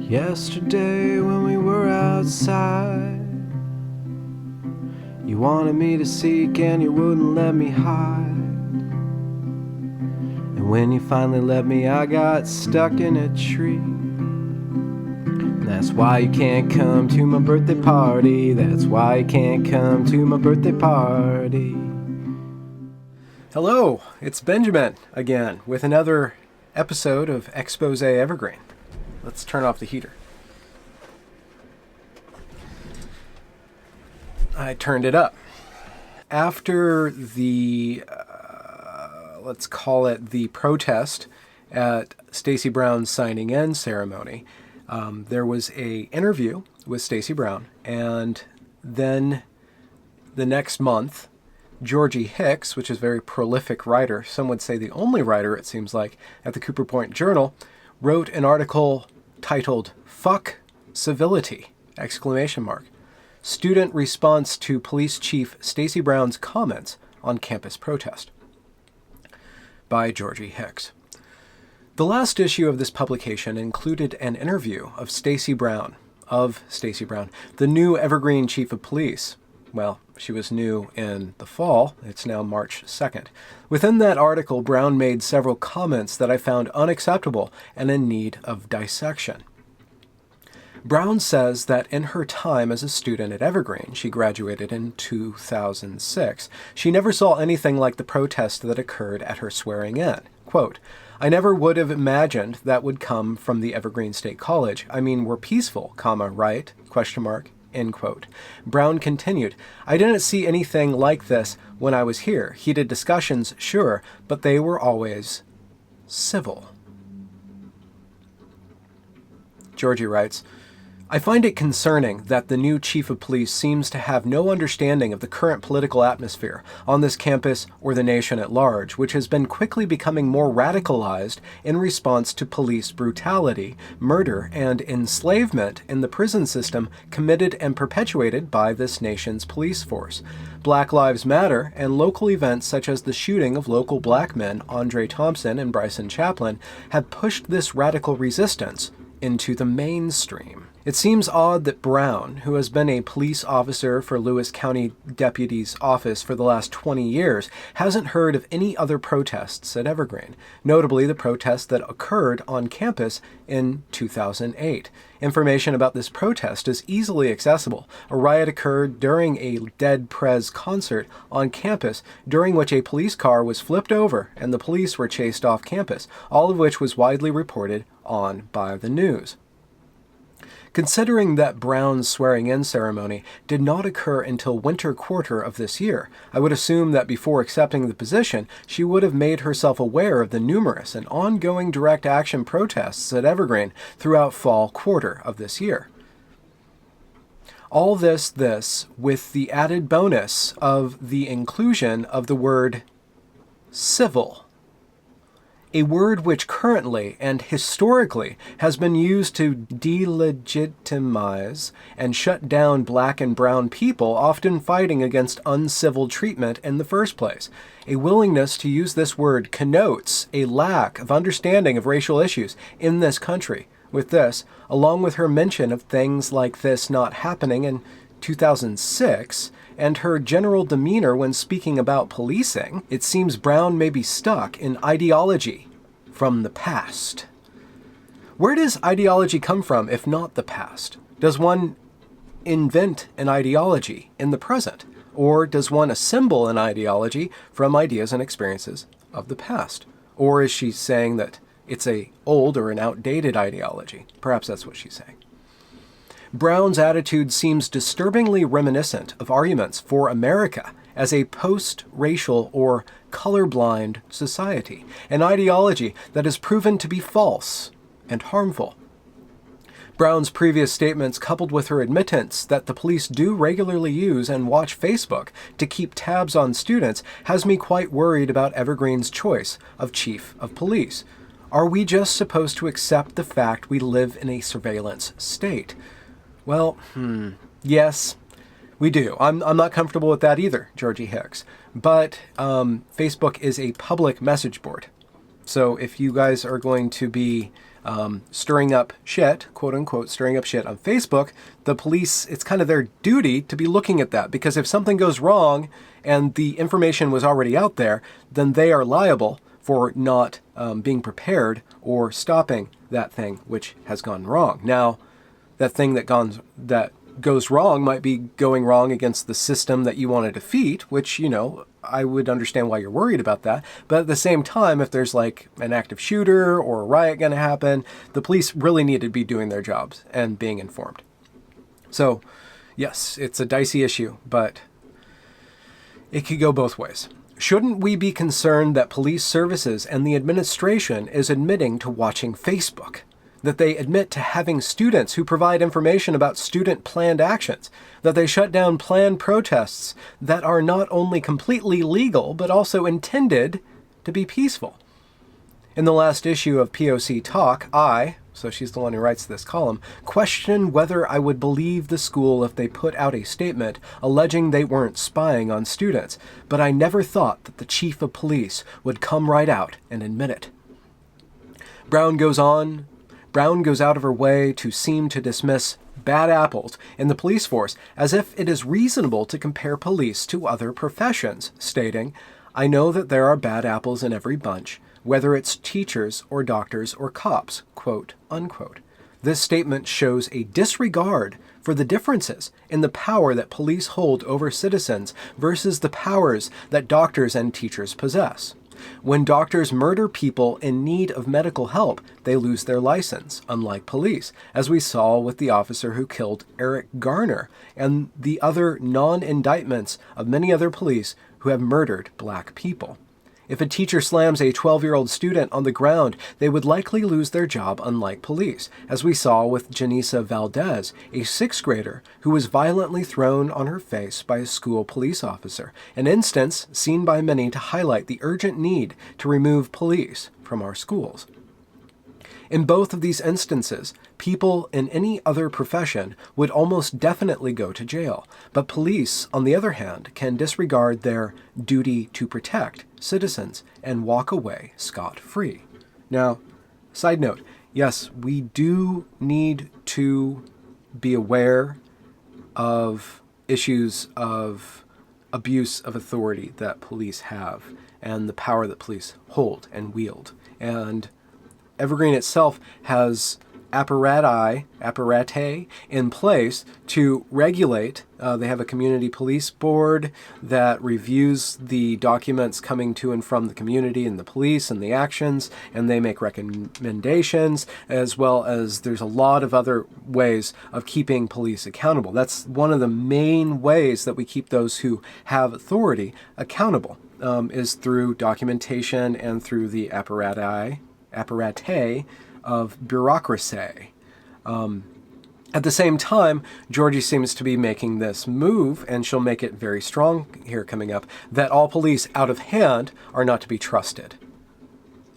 Yesterday when we were outside, you wanted me to seek and you wouldn't let me hide. And when you finally let me, I got stuck in a tree. And that's why you can't come to my birthday party. That's why you can't come to my birthday party. Hello, it's Benjamin again with another episode of Expose Evergreen. Let's turn off the heater. I turned it up. After the, let's call it the protest at Stacey Brown's signing in ceremony, there was an interview with Stacey Brown, and then the next month, Georgie Hicks, which is a very prolific writer, some would say the only writer, it seems like, at the Cooper Point Journal, wrote an article titled "Fuck Civility!" Student response to Police Chief Stacey Brown's comments on campus protest, by Georgie Hicks. The last issue of this publication included an interview of Stacey Brown, the new Evergreen Chief of Police. Well, she was new in the fall. It's now March 2nd. Within that article, Brown made several comments that I found unacceptable and in need of dissection. Brown says that in her time as a student at Evergreen, she graduated in 2006, she never saw anything like the protest that occurred at her swearing in. Quote, "I never would have imagined that would come from the Evergreen State College. I mean, we're peaceful, right? Question mark. End quote. Brown continued, "I didn't see anything like this when I was here. Heated discussions, sure, but they were always civil." Georgie writes, "I find it concerning that the new chief of police seems to have no understanding of the current political atmosphere on this campus or the nation at large, which has been quickly becoming more radicalized in response to police brutality, murder, and enslavement in the prison system committed and perpetuated by this nation's police force. Black Lives Matter and local events such as the shooting of local black men Andre Thompson and Bryson Chaplin have pushed this radical resistance into the mainstream. It seems odd that Brown, who has been a police officer for Lewis County Deputy's Office for the last 20 years, hasn't heard of any other protests at Evergreen, notably the protest that occurred on campus in 2008. Information about this protest is easily accessible. A riot occurred during a Dead Prez concert on campus, during which a police car was flipped over and the police were chased off campus, all of which was widely reported on by the news. Considering that Brown's swearing-in ceremony did not occur until winter quarter of this year, I would assume that before accepting the position, she would have made herself aware of the numerous and ongoing direct action protests at Evergreen throughout fall quarter of this year. All this with the added bonus of the inclusion of the word civil, a word which currently and historically has been used to delegitimize and shut down black and brown people often fighting against uncivil treatment in the first place. A willingness to use this word connotes a lack of understanding of racial issues in this country. With this, along with her mention of things like this not happening in 2006, and her general demeanor when speaking about policing, it seems Brown may be stuck in ideology from the past. Where does ideology come from if not the past? Does one invent an ideology in the present? Or does one assemble an ideology from ideas and experiences of the past? Or is she saying that it's an old or an outdated ideology? Perhaps that's what she's saying. Brown's attitude seems disturbingly reminiscent of arguments for America as a post-racial or colorblind society, an ideology that has proven to be false and harmful. Brown's previous statements, coupled with her admittance that the police do regularly use and watch Facebook to keep tabs on students, has me quite worried about Evergreen's choice of chief of police. Are we just supposed to accept the fact we live in a surveillance state? Well, yes, we do. I'm not comfortable with that either, Georgie Hicks. But Facebook is a public message board. So if you guys are going to be stirring up shit, quote unquote, stirring up shit on Facebook, the police, it's kind of their duty to be looking at that, because if something goes wrong and the information was already out there, then they are liable for not being prepared or stopping that thing which has gone wrong. Now, that thing that goes wrong might be going wrong against the system that you want to defeat, which, I would understand why you're worried about that. But at the same time, if there's like an active shooter or a riot going to happen, the police really need to be doing their jobs and being informed. So, yes, it's a dicey issue, but it could go both ways. Shouldn't we be concerned that police services and the administration is admitting to watching Facebook? That they admit to having students who provide information about student planned actions, that they shut down planned protests that are not only completely legal, but also intended to be peaceful. In the last issue of POC Talk, so she's the one who writes this column, questioned whether I would believe the school if they put out a statement alleging they weren't spying on students, but I never thought that the chief of police would come right out and admit it. Brown goes out of her way to seem to dismiss bad apples in the police force as if it is reasonable to compare police to other professions, stating, I know that there are bad apples in every bunch, whether it's teachers or doctors or cops, quote, unquote. This statement shows a disregard for the differences in the power that police hold over citizens versus the powers that doctors and teachers possess. When doctors murder people in need of medical help, they lose their license, unlike police, as we saw with the officer who killed Eric Garner and the other non-indictments of many other police who have murdered black people. If a teacher slams a 12-year-old student on the ground, they would likely lose their job, unlike police, as we saw with Janissa Valdez, a 6th grader who was violently thrown on her face by a school police officer, an instance seen by many to highlight the urgent need to remove police from our schools. In both of these instances, people in any other profession would almost definitely go to jail, but police, on the other hand, can disregard their duty to protect citizens and walk away scot-free. Now, side note, yes, we do need to be aware of issues of abuse of authority that police have and the power that police hold and wield. And Evergreen itself has apparati in place to regulate. They have a community police board that reviews the documents coming to and from the community and the police and the actions, and they make recommendations, as well as there's a lot of other ways of keeping police accountable. That's one of the main ways that we keep those who have authority accountable, is through documentation and through the apparate of bureaucracy. At the same time, Georgie seems to be making this move, and she'll make it very strong here coming up, that all police out of hand are not to be trusted.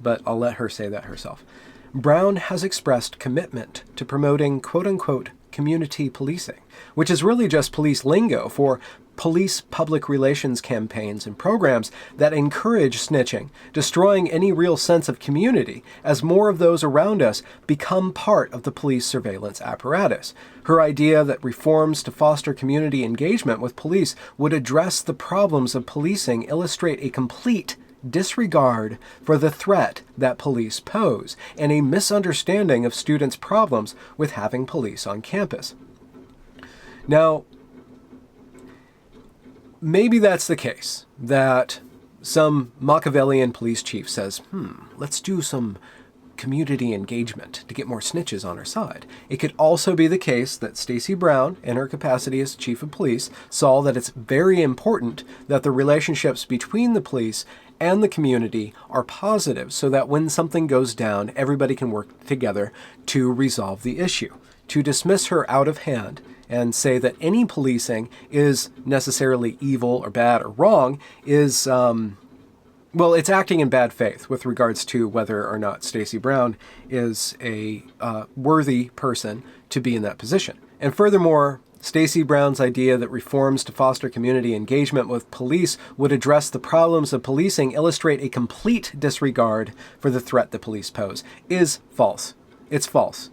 But I'll let her say that herself. Brown has expressed commitment to promoting quote-unquote community policing, which is really just police lingo for police public relations campaigns and programs that encourage snitching, destroying any real sense of community as more of those around us become part of the police surveillance apparatus. Her idea that reforms to foster community engagement with police would address the problems of policing illustrate a complete disregard for the threat that police pose and a misunderstanding of students' problems with having police on campus. Now, maybe that's the case, that some Machiavellian police chief says, let's do some community engagement to get more snitches on our side. It could also be the case that Stacey Brown, in her capacity as chief of police, saw that it's very important that the relationships between the police and the community are positive so that when something goes down, everybody can work together to resolve the issue. To dismiss her out of hand and say that any policing is necessarily evil or bad or wrong is, it's acting in bad faith with regards to whether or not Stacey Brown is a worthy person to be in that position. And furthermore, Stacey Brown's idea that reforms to foster community engagement with police would address the problems of policing illustrate a complete disregard for the threat that police pose is false. It's false.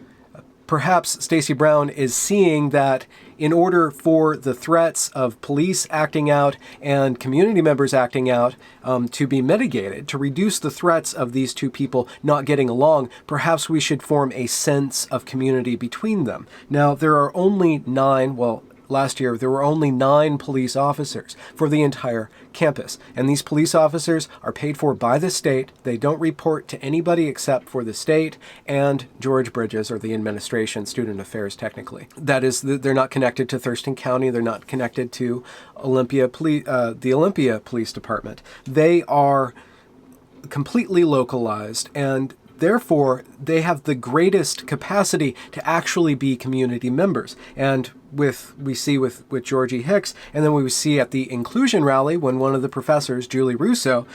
Perhaps Stacey Brown is seeing that in order for the threats of police acting out and community members acting out to be mitigated, to reduce the threats of these two people not getting along, perhaps we should form a sense of community between them. Now, there are only 9, last year, there were only 9 police officers for the entire campus. And these police officers are paid for by the state. They don't report to anybody except for the state and George Bridges, or the administration, student affairs technically. That is, they're not connected to Thurston County. They're not connected to the Olympia Police Department. They are completely localized, and therefore they have the greatest capacity to actually be community members. And we see with Georgie Hicks, and then we see at the inclusion rally when one of the professors, Julie Russo,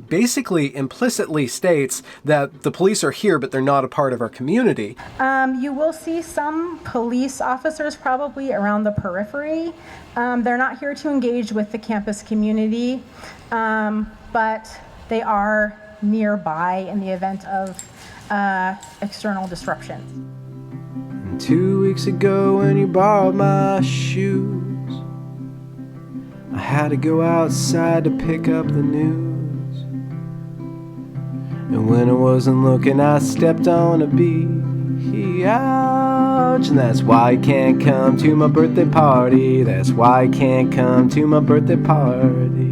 basically implicitly states that the police are here, but they're not a part of our community. You will see some police officers probably around the periphery. They're not here to engage with the campus community, but they are nearby in the event of external disruption. 2 weeks ago when you borrowed my shoes, I had to go outside to pick up the news. And when I wasn't looking, I stepped on a bee. Ouch! And that's why I can't come to my birthday party. That's why I can't come to my birthday party.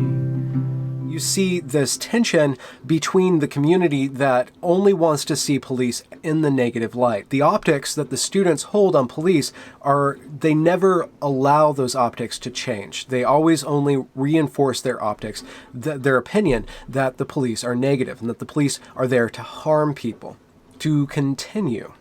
You see this tension between the community that only wants to see police in the negative light. The optics that the students hold on police they never allow those optics to change. They always only reinforce their optics, their opinion that the police are negative and that the police are there to harm people. To continue,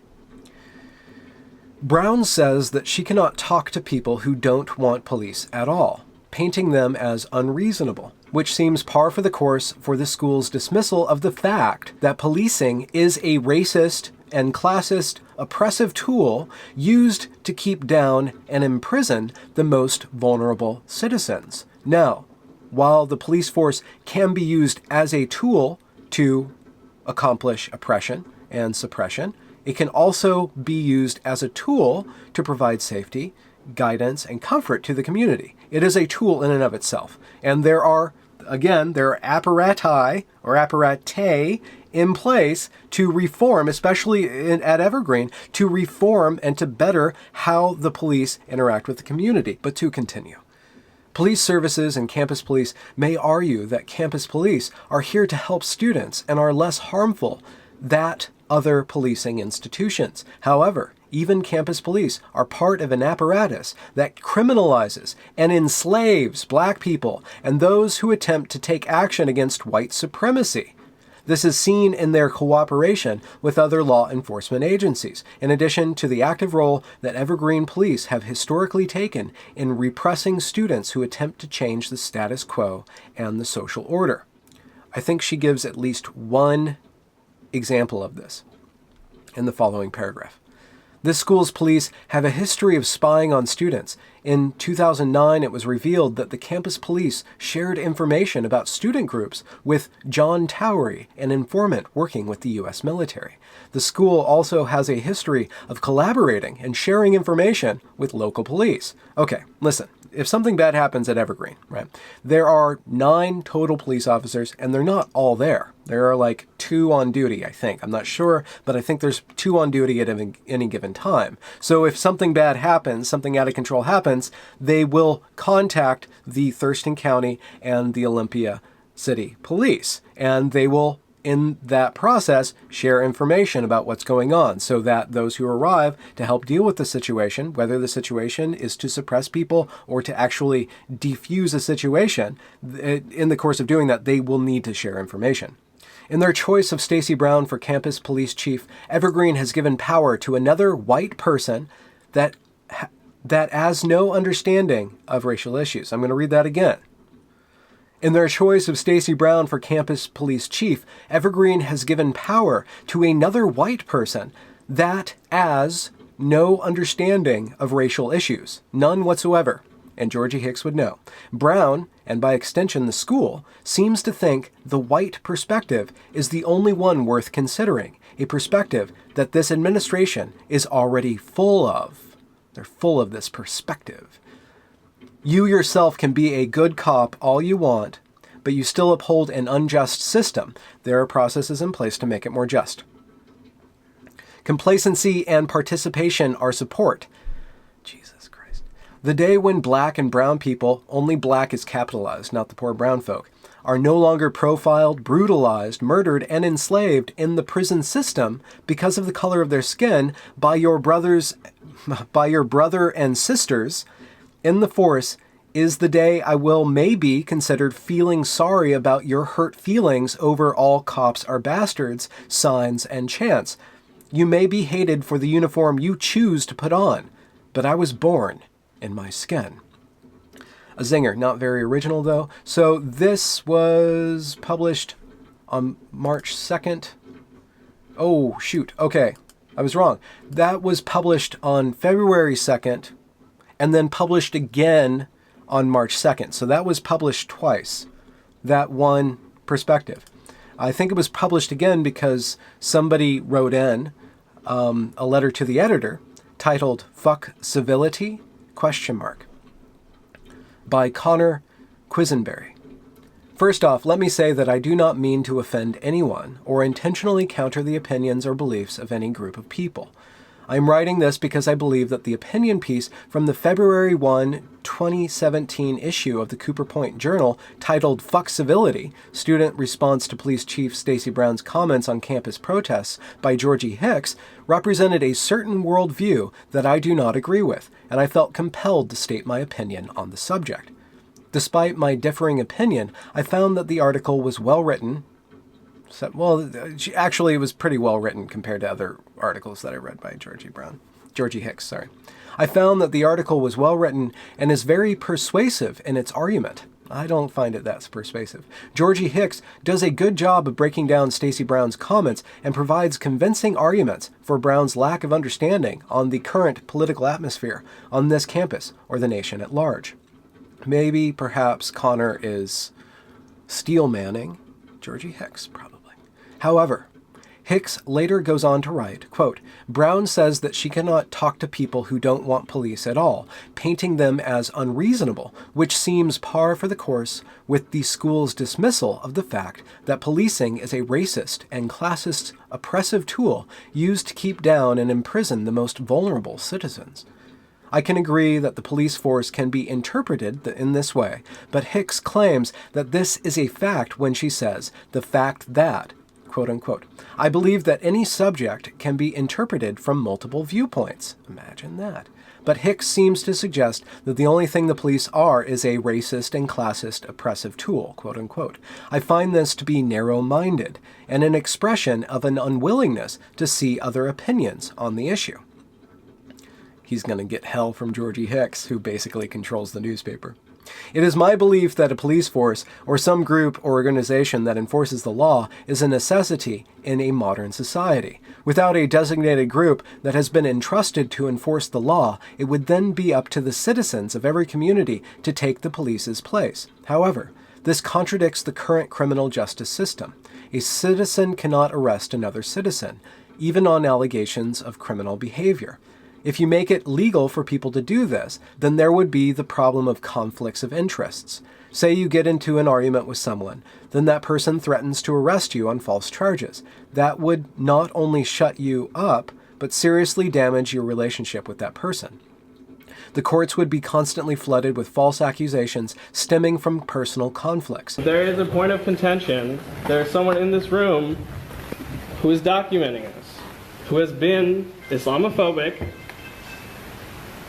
Brown says that she cannot talk to people who don't want police at all, painting them as unreasonable, which seems par for the course for the school's dismissal of the fact that policing is a racist and classist oppressive tool used to keep down and imprison the most vulnerable citizens. Now, while the police force can be used as a tool to accomplish oppression and suppression, it can also be used as a tool to provide safety, guidance, and comfort to the community. It is a tool in and of itself. And there are apparati or apparate in place to reform, especially at Evergreen, to reform and to better how the police interact with the community. But to continue, police services and campus police may argue that campus police are here to help students and are less harmful than other policing institutions. However, even campus police are part of an apparatus that criminalizes and enslaves black people and those who attempt to take action against white supremacy. This is seen in their cooperation with other law enforcement agencies, in addition to the active role that Evergreen police have historically taken in repressing students who attempt to change the status quo and the social order. I think she gives at least one example of this in the following paragraph. This school's police have a history of spying on students. In 2009, it was revealed that the campus police shared information about student groups with John Towery, an informant working with the U.S. military. The school also has a history of collaborating and sharing information with local police. Okay, listen. If something bad happens at Evergreen, right, there are 9 total police officers, and they're not all there. There are like 2 on duty, I think. I'm not sure, but I think there's 2 on duty at any given time. So if something bad happens, something out of control happens, they will contact the Thurston County and the Olympia City Police, and they will, in that process, share information about what's going on so that those who arrive to help deal with the situation, whether the situation is to suppress people or to actually defuse a situation, in the course of doing that, they will need to share information. In their choice of Stacey Brown for campus police chief, Evergreen has given power to another white person that has no understanding of racial issues. I'm going to read that again. In their choice of Stacey Brown for campus police chief, Evergreen has given power to another white person that has no understanding of racial issues, none whatsoever. And Georgie Hicks would know. Brown, and by extension the school, seems to think the white perspective is the only one worth considering. a perspective that this administration is already full of. They're full of this perspective. You yourself can be a good cop all you want, but you still uphold an unjust system. There are processes in place to make it more just. Complacency and participation are support. Jesus Christ. The day when black and brown people, only black is capitalized, not the poor brown folk, are no longer profiled, brutalized, murdered, and enslaved in the prison system because of the color of their skin by your brother and sisters in the force, is the day I will maybe consider feeling sorry about your hurt feelings over all cops are bastards, signs, and chants. You may be hated for the uniform you choose to put on, but I was born in my skin. A zinger, not very original though. So this was published on March 2nd. Oh, shoot. Okay, I was wrong. That was published on February 2nd and then published again on March 2nd. So that was published twice, that one perspective. I think it was published again because somebody wrote in a letter to the editor titled "Fuck Civility?" by Connor Quisenberry. First off, let me say that I do not mean to offend anyone or intentionally counter the opinions or beliefs of any group of people. I am writing this because I believe that the opinion piece from the February 1, 2017 issue of the Cooper Point Journal titled "Fuck Civility, Student Response to Police Chief Stacey Brown's Comments on Campus Protests" by Georgie Hicks represented a certain worldview that I do not agree with, and I felt compelled to state my opinion on the subject. Despite my differing opinion, I found that the article was well written. Actually, it was pretty well written compared to other articles that I read by Georgie Hicks, sorry. I found that the article was well written and is very persuasive in its argument. I don't find it that persuasive. Georgie Hicks does a good job of breaking down Stacey Brown's comments and provides convincing arguments for Brown's lack of understanding on the current political atmosphere on this campus or the nation at large. Maybe, perhaps, Connor is steel manning Georgie Hicks, probably. However, Hicks later goes on to write, quote, "Brown says that she cannot talk to people who don't want police at all, painting them as unreasonable, which seems par for the course with the school's dismissal of the fact that policing is a racist and classist oppressive tool used to keep down and imprison the most vulnerable citizens. I can agree that the police force can be interpreted in this way, but Hicks claims that this is a fact when she says, the fact that, quote unquote, I believe that any subject can be interpreted from multiple viewpoints. Imagine that. But Hicks seems to suggest that the only thing the police are is a racist and classist oppressive tool, quote unquote. I find this to be narrow-minded and an expression of an unwillingness to see other opinions on the issue." He's going to get hell from Georgie Hicks, who basically controls the newspaper. "It is my belief that a police force or some group or organization that enforces the law is a necessity in a modern society. Without a designated group that has been entrusted to enforce the law, it would then be up to the citizens of every community to take the police's place. However, this contradicts the current criminal justice system. A citizen cannot arrest another citizen, even on allegations of criminal behavior. If you make it legal for people to do this, then there would be the problem of conflicts of interests. Say you get into an argument with someone, then that person threatens to arrest you on false charges. That would not only shut you up, but seriously damage your relationship with that person. The courts would be constantly flooded with false accusations stemming from personal conflicts. There is a point of contention. There is someone in this room who is documenting us, who has been Islamophobic,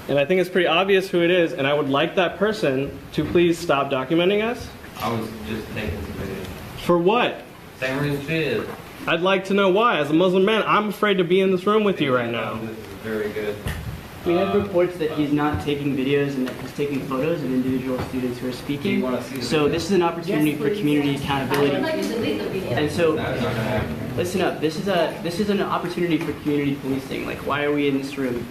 and I think it's pretty obvious who it is, and I would like that person to please stop documenting us. I was just taking some video. For what? Same reason she is. I'd like to know why. As a Muslim man, I'm afraid to be in this room with you right now. This is very good. We have reports that he's not taking videos and that he's taking photos of individual students who are speaking. So this is an opportunity for community accountability. And so, listen up. This is an opportunity for community policing. Like, why are we in this room?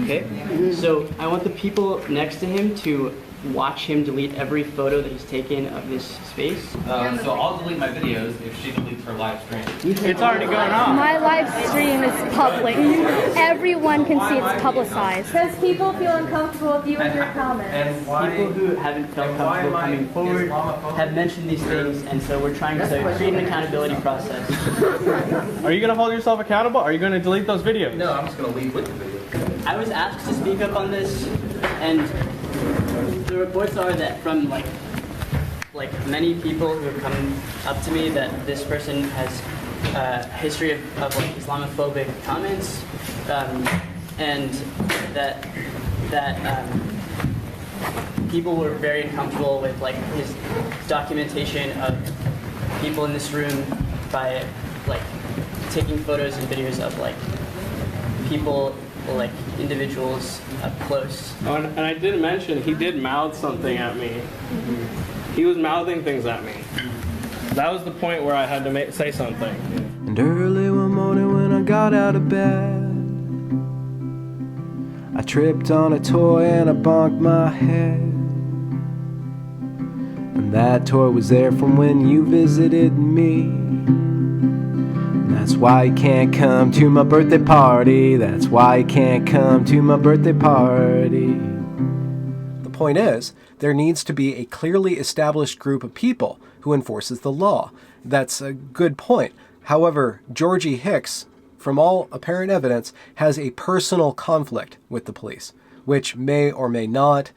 Okay? So I want the people next to him to watch him delete every photo that he's taken of this space? So I'll delete my videos if she deletes her live stream. It's already going on. My live stream is public. Everyone can see it's publicized. Because people feel uncomfortable with you and your comments. And why? People who haven't felt comfortable coming forward have mentioned these things, and so we're trying to create an accountability process. Are you going to hold yourself accountable? Are you going to delete those videos? No, I'm just gonna leave with the video. I was asked to speak up on this, and the reports are that from like many people who have come up to me that this person has a history of like Islamophobic comments, and that people were very uncomfortable with like his documentation of people in this room by like taking photos and videos of like people, like individuals up close. Oh, and I did mention he did mouth something at me. He was mouthing things at me. That was the point where I had to say something. And early one morning when I got out of bed, I tripped on a toy and I bonked my head. And that toy was there from when you visited me. That's why you can't come to my birthday party. That's why you can't come to my birthday party. The point is, there needs to be a clearly established group of people who enforces the law. That's a good point. However, Georgie Hicks, from all apparent evidence, has a personal conflict with the police, which may or may not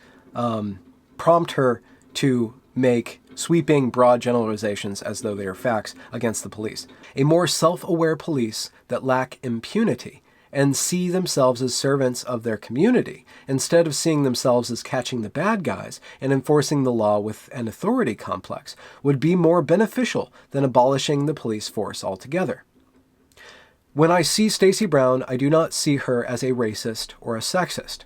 prompt her to make sweeping broad generalizations as though they are facts against the police. A more self-aware police that lack impunity and see themselves as servants of their community, instead of seeing themselves as catching the bad guys and enforcing the law with an authority complex, would be more beneficial than abolishing the police force altogether. When I see Stacey Brown, I do not see her as a racist or a sexist.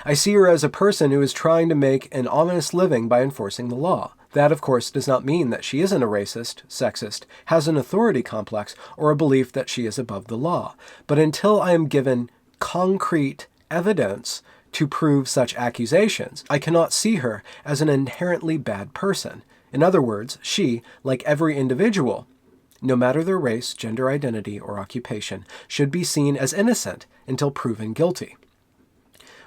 I see her as a person who is trying to make an honest living by enforcing the law. That, of course, does not mean that she isn't a racist, sexist, has an authority complex, or a belief that she is above the law. But until I am given concrete evidence to prove such accusations, I cannot see her as an inherently bad person. In other words, she, like every individual, no matter their race, gender identity, or occupation, should be seen as innocent until proven guilty.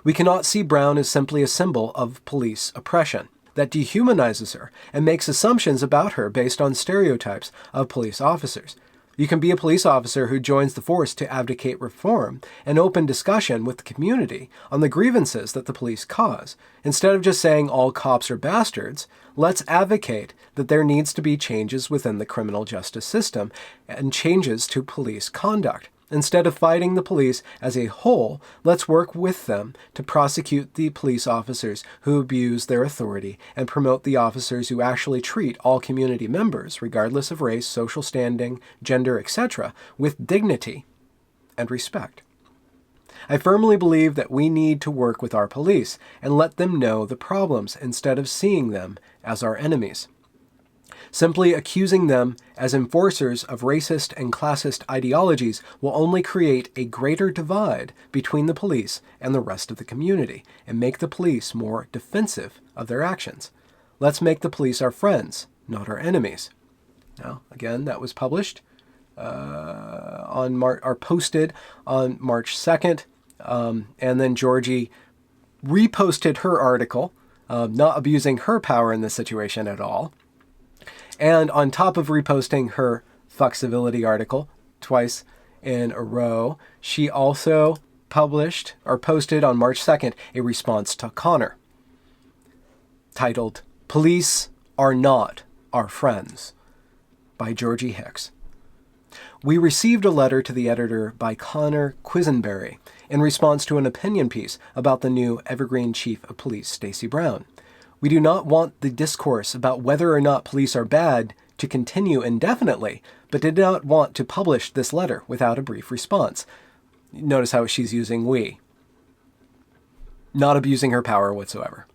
We cannot see Brown as simply a symbol of police oppression that dehumanizes her and makes assumptions about her based on stereotypes of police officers. You can be a police officer who joins the force to advocate reform and open discussion with the community on the grievances that the police cause. Instead of just saying all cops are bastards, let's advocate that there needs to be changes within the criminal justice system and changes to police conduct. Instead of fighting the police as a whole, let's work with them to prosecute the police officers who abuse their authority and promote the officers who actually treat all community members, regardless of race, social standing, gender, etc., with dignity and respect. I firmly believe that we need to work with our police and let them know the problems instead of seeing them as our enemies. Simply accusing them as enforcers of racist and classist ideologies will only create a greater divide between the police and the rest of the community and make the police more defensive of their actions. Let's make the police our friends, not our enemies. Now, again, that was published posted on March 2nd, and then Georgie reposted her article, not abusing her power in this situation at all. And on top of reposting her Fuck Civility article twice in a row, she also published or posted on March 2nd a response to Connor titled "Police Are Not Our Friends" by Georgie Hicks. We received a letter to the editor by Connor Quisenberry in response to an opinion piece about the new Evergreen Chief of Police, Stacey Brown. We do not want the discourse about whether or not police are bad to continue indefinitely, but did not want to publish this letter without a brief response. Notice how she's using we. Not abusing her power whatsoever.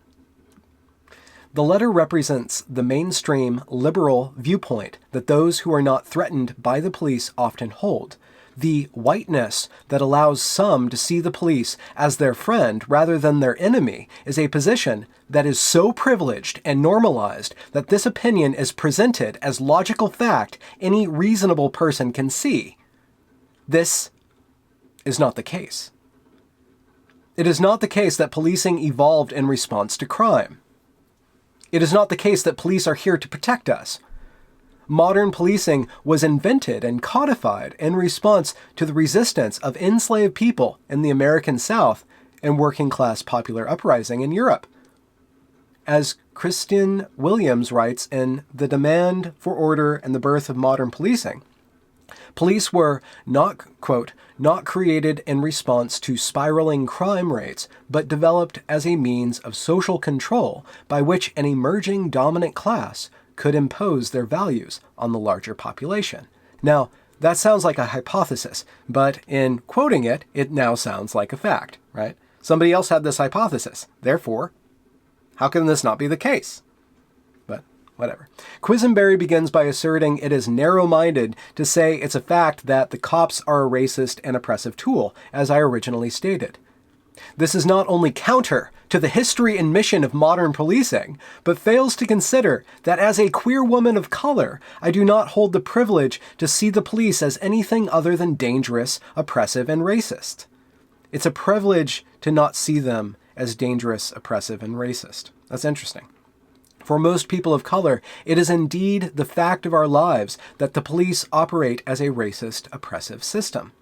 The letter represents the mainstream liberal viewpoint that those who are not threatened by the police often hold. The whiteness that allows some to see the police as their friend rather than their enemy is a position that is so privileged and normalized that this opinion is presented as logical fact any reasonable person can see. This is not the case. It is not the case that policing evolved in response to crime. It is not the case that police are here to protect us. Modern policing was invented and codified in response to the resistance of enslaved people in the American South and working-class popular uprising in Europe. As Christian Williams writes in The Demand for Order and the Birth of Modern Policing, police were not, quote, not created in response to spiraling crime rates, but developed as a means of social control by which an emerging dominant class could impose their values on the larger population. Now, that sounds like a hypothesis, but in quoting it, it now sounds like a fact, right? Somebody else had this hypothesis. Therefore, how can this not be the case? But whatever. Quisenberry begins by asserting it is narrow-minded to say it's a fact that the cops are a racist and oppressive tool, as I originally stated. This is not only counter to the history and mission of modern policing, but fails to consider that as a queer woman of color, I do not hold the privilege to see the police as anything other than dangerous, oppressive, and racist. It's a privilege to not see them as dangerous, oppressive, and racist. That's interesting. For most people of color, it is indeed the fact of our lives that the police operate as a racist, oppressive system.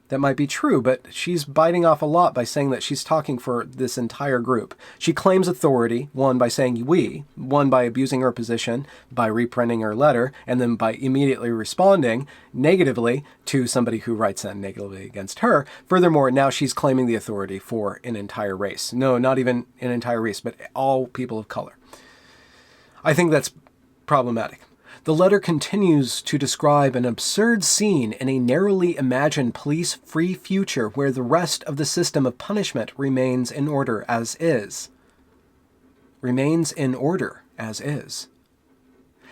That might be true, but she's biting off a lot by saying that she's talking for this entire group. She claims authority, one, by saying we, one, by abusing her position, by reprinting her letter, and then by immediately responding negatively to somebody who writes in negatively against her. Furthermore, now she's claiming the authority for an entire race. No, not even an entire race, but all people of color. I think that's problematic. The letter continues to describe an absurd scene in a narrowly imagined police-free future where the rest of the system of punishment remains in order as is. Remains in order as is.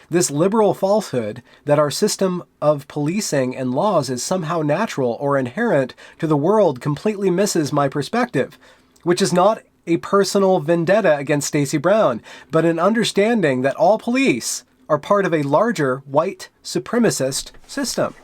This liberal falsehood that our system of policing and laws is somehow natural or inherent to the world completely misses my perspective, which is not a personal vendetta against Stacey Brown, but an understanding that all police are part of a larger white supremacist system.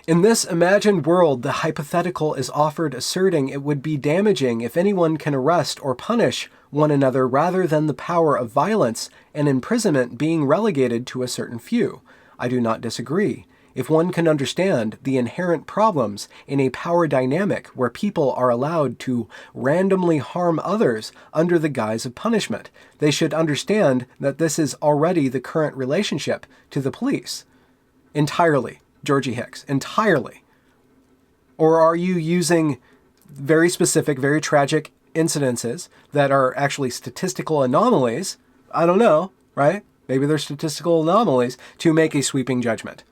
In this imagined world, the hypothetical is offered asserting it would be damaging if anyone can arrest or punish one another rather than the power of violence and imprisonment being relegated to a certain few. I do not disagree. If one can understand the inherent problems in a power dynamic where people are allowed to randomly harm others under the guise of punishment, they should understand that this is already the current relationship to the police. Entirely, Georgie Hicks, entirely. Or are you using very specific, very tragic incidences that are actually statistical anomalies? I don't know, right? Maybe they're statistical anomalies to make a sweeping judgment.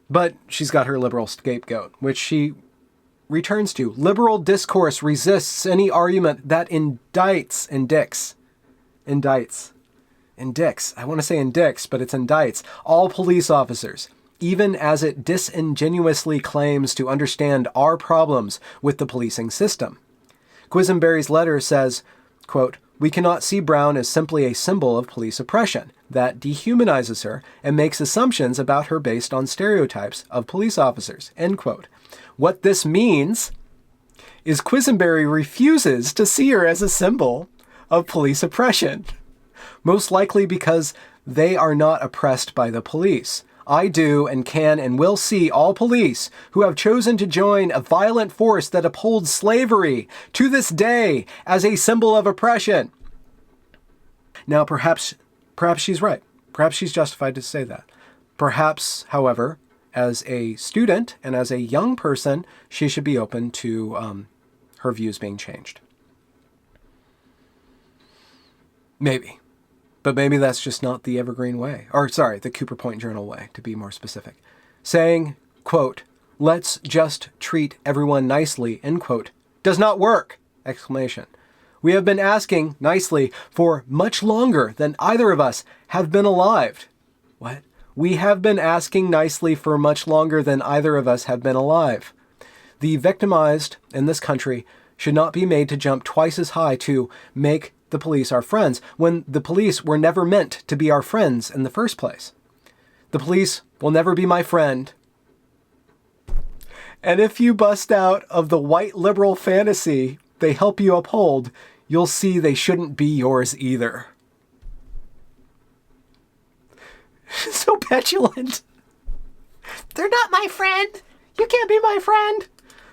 But she's got her liberal scapegoat, which she returns to. Liberal discourse resists any argument that indicts. I want to say indicts, but it's indicts all police officers, even as it disingenuously claims to understand our problems with the policing system. Quisenberry's letter says, quote, "We cannot see Brown as simply a symbol of police oppression that dehumanizes her and makes assumptions about her based on stereotypes of police officers," end quote. What this means is Quisenberry refuses to see her as a symbol of police oppression, most likely because they are not oppressed by the police. I do and can and will see all police who have chosen to join a violent force that upholds slavery to this day as a symbol of oppression. Now, perhaps she's right. Perhaps she's justified to say that. Perhaps, however, as a student and as a young person, she should be open to her views being changed. Maybe. But maybe that's just not the Evergreen way. Or, sorry, the Cooper Point Journal way, to be more specific. Saying, quote, "Let's just treat everyone nicely," end quote, does not work! Exclamation. We have been asking nicely for much longer than either of us have been alive. What? We have been asking nicely for much longer than either of us have been alive. The victimized in this country should not be made to jump twice as high to make the police our friends when the police were never meant to be our friends in the first place. The police will never be my friend. And if you bust out of the white liberal fantasy they help you uphold, you'll see they shouldn't be yours either. So petulant. They're not my friend. You can't be my friend.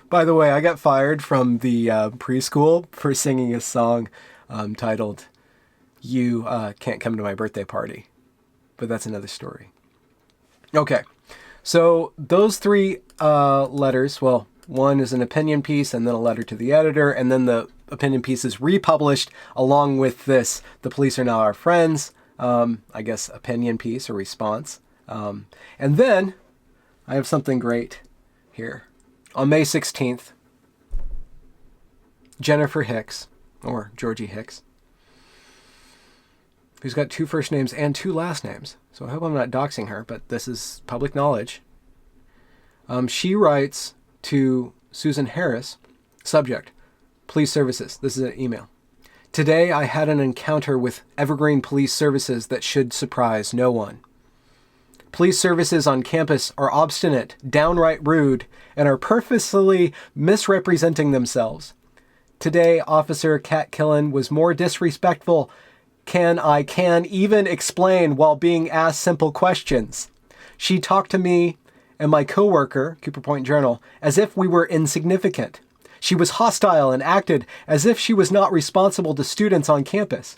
By the way, I got fired from the preschool for singing a song titled You Can't Come to My Birthday Party. But that's another story. Okay, so those three letters, well, one is an opinion piece and then a letter to the editor, and then the opinion piece is republished along with this, the police are now our friends, I guess opinion piece or response. And then I have something great here. On May 16th, Jennifer Hicks, or Georgie Hicks, who's got 2 first names and 2 last names, so I hope I'm not doxing her, but this is public knowledge. She writes to Susan Harris, subject, Police Services. This is an email. Today I had an encounter with Evergreen Police Services that should surprise no one. Police services on campus are obstinate, downright rude, and are purposefully misrepresenting themselves. Today, Officer Kat Killen was more disrespectful can even explain while being asked simple questions. She talked to me and my coworker, Cooper Point Journal, as if we were insignificant. She was hostile and acted as if she was not responsible to students on campus.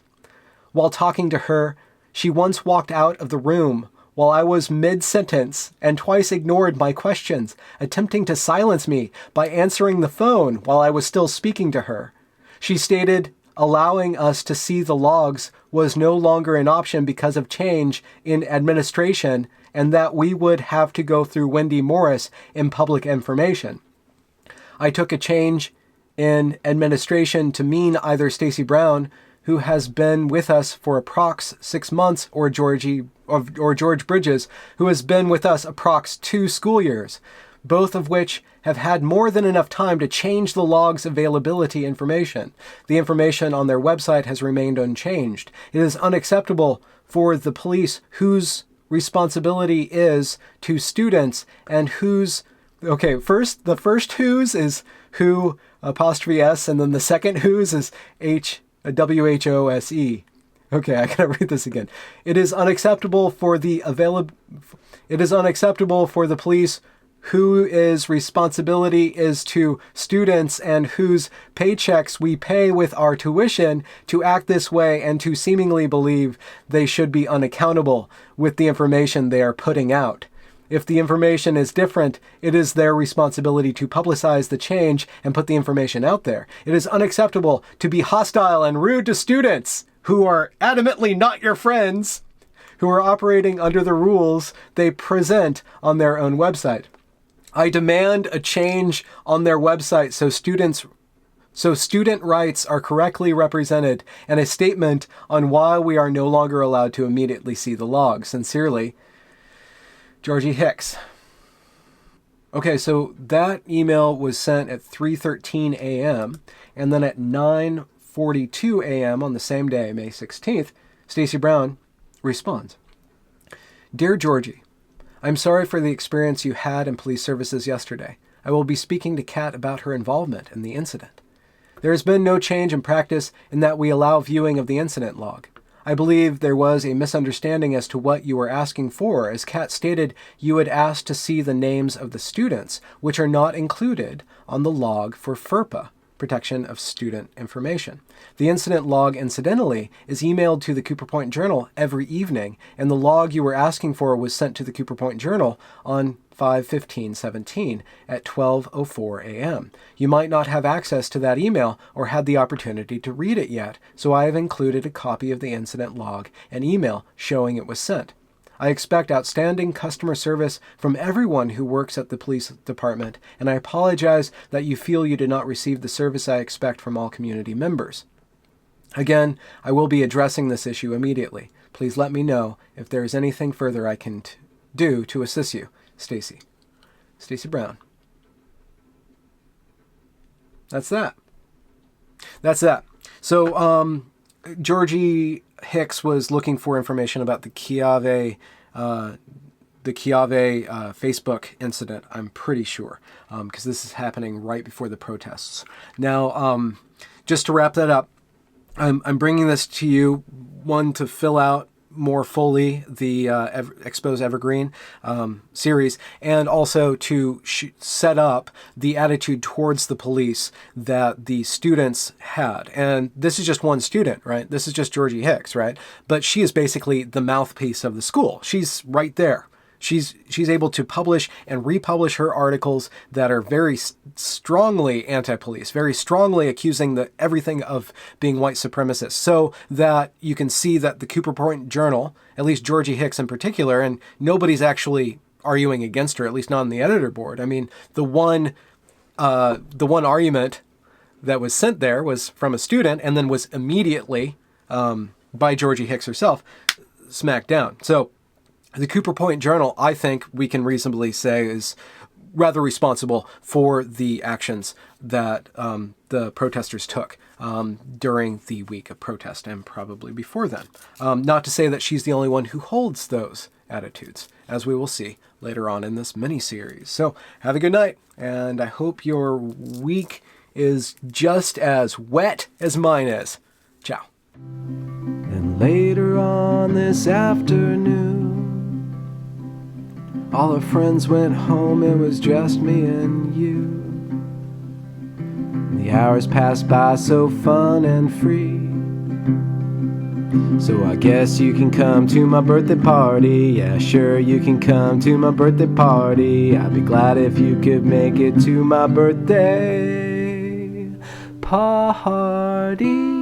While talking to her, she once walked out of the room while I was mid-sentence and twice ignored my questions, attempting to silence me by answering the phone while I was still speaking to her. She stated allowing us to see the logs was no longer an option because of change in administration and that we would have to go through Wendy Morris in public information. I took a change in administration to mean either Stacy Brown, who has been with us for approx 6 months, or George Bridges, who has been with us approx 2 school years, both of which have had more than enough time to change the log's availability information. The information on their website has remained unchanged. It is unacceptable for the police whose responsibility is to students and whose, okay, the first whose is who apostrophe S, and then the second whose is WHOSE. Okay, I gotta read this again. It is unacceptable for the police whose responsibility is to students and whose paychecks we pay with our tuition to act this way and to seemingly believe they should be unaccountable with the information they are putting out. If the information is different, it is their responsibility to publicize the change and put the information out there. It is unacceptable to be hostile and rude to students who are adamantly not your friends, who are operating under the rules they present on their own website. I demand a change on their website so student rights are correctly represented, and a statement on why we are no longer allowed to immediately see the log. Sincerely, Georgie Hicks. Okay, so that email was sent at 3:13 a.m. and then at 9:42 a.m. on the same day, May 16th, Stacy Brown responds. Dear Georgie, I'm sorry for the experience you had in police services yesterday. I will be speaking to Kat about her involvement in the incident. There has been no change in practice in that we allow viewing of the incident log. I believe there was a misunderstanding as to what you were asking for. As Kat stated, you had asked to see the names of the students, which are not included on the log for FERPA, Protection of Student Information. The incident log, incidentally, is emailed to the Cooper Point Journal every evening, and the log you were asking for was sent to the Cooper Point Journal on 5/15/17 at 12:04 a.m. You might not have access to that email or had the opportunity to read it yet, so I have included a copy of the incident log and email showing it was sent. I expect outstanding customer service from everyone who works at the police department, and I apologize that you feel you did not receive the service I expect from all community members. Again, I will be addressing this issue immediately. Please let me know if there is anything further I can do to assist you, Stacy? Stacy Brown. That's that. That's that. So, Georgie Hicks was looking for information about the Chiave Facebook incident, I'm pretty sure, because this is happening right before the protests. Now, just to wrap that up, I'm bringing this to you, one, to fill out more fully the Expose Evergreen series, and also to set up the attitude towards the police that the students had. And this is just one student, right? This is just Georgie Hicks, right? But she is basically the mouthpiece of the school. She's right there. She's able to publish and republish her articles that are very strongly anti-police, very strongly accusing everything of being white supremacist, so that you can see that the Cooper Point Journal, at least Georgie Hicks in particular, and nobody's actually arguing against her, at least not on the editor board. I mean, the one argument that was sent there was from a student and then was immediately, by Georgie Hicks herself, smacked down. So the Cooper Point Journal, I think we can reasonably say, is rather responsible for the actions that the protesters took during the week of protest and probably before then. Not to say that she's the only one who holds those attitudes, as we will see later on in this mini-series. So have a good night, and I hope your week is just as wet as mine is. Ciao. And later on this afternoon, all our friends went home, it was just me and you. The hours passed by so fun and free. So I guess you can come to my birthday party. Yeah, sure, you can come to my birthday party. I'd be glad if you could make it to my birthday party.